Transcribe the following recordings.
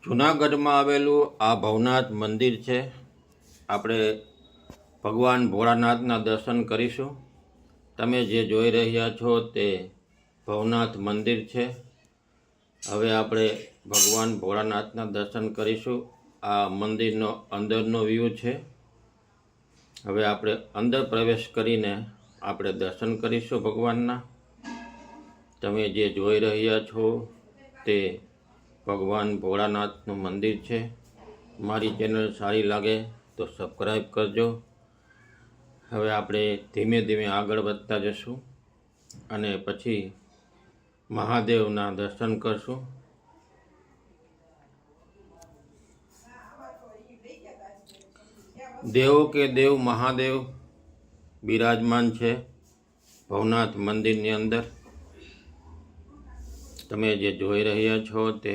જૂનાગઢમાં આવેલું આ ભવનાથ મંદિર છે. આપણે ભગવાન ભોળાનાથના દર્શન કરીશું. તમે જે જોઈ રહ્યા છો તે ભવનાથ મંદિર છે. હવે આપણે ભગવાન ભોળાનાથના દર્શન કરીશું. આ મંદિરનો અંદરનો વ્યૂ છે. હવે આપણે અંદર પ્રવેશ કરીને આપણે દર્શન કરીશું ભગવાનના. તમે જે જોઈ રહ્યા છો તે ભગવાન ભોળાનાથનું મંદિર છે. મારી ચેનલ સારી લાગે તો સબસ્ક્રાઈબ કરજો. હવે આપણે ધીમે ધીમે આગળ વધતા જશું અને પછી મહાદેવના દર્શન કરશું. દેવો કે દેવ મહાદેવ બિરાજમાન છે ભવનાથ મંદિરની અંદર. તમે જે જોઈ રહ્યા છો તે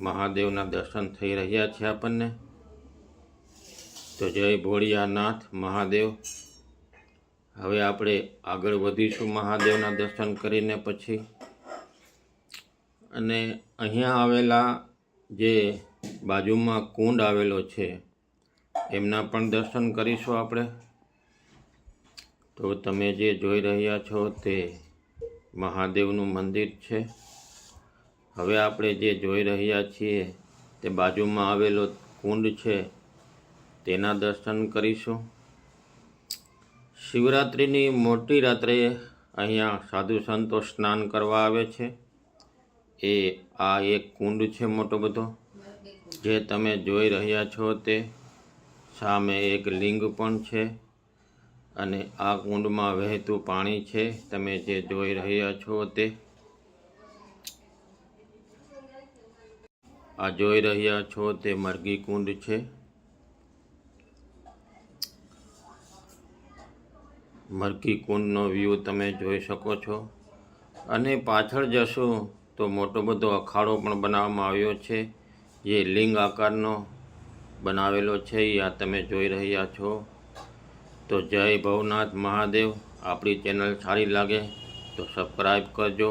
મહાદેવના દર્શન થઈ રહ્યા છે આપણને. તો જય ભોળિયાનાથ મહાદેવ. હવે આપણે આગળ વધીશું મહાદેવના દર્શન કરીને પછી. અને અહીંયા આવેલા જે બાજુમાં કુંડ આવેલો છે એમના પણ દર્શન કરીશું આપણે. તો તમે જે જોઈ રહ્યા છો તે મહાદેવનું મંદિર છે. હવે આપણે જે જોઈ રહ્યા છીએ તે બાજુમાં આવેલો કુંડ છે તેના દર્શન કરીશું. શિવરાત્રિની મોટી રાત્રે અહીંયા સાધુ સંતો સ્નાન કરવા આવે છે. આ એક કુંડ છે મોટો બધો જે તમે જોઈ રહ્યા છો તે. સામે એક લિંગ પણ છે અને આ કુંડમાં વહેતું પાણી છે. તમે જે જોઈ રહ્યા છો તે. આ જોઈ રહ્યા છો તે મરઘી કુંડ છે. મરઘી કુંડનો વ્યૂ તમે જોઈ શકો છો. અને પાછળ જશો તો મોટો બધો અખાડો પણ બનાવવામાં આવ્યો છે જે લિંગ આકારનો બનાવેલો છે. આ તમે જોઈ રહ્યા છો. તો જય ભવનાથ મહાદેવ. આપણી ચેનલ સારી લાગે તો સબસ્ક્રાઈબ કરજો.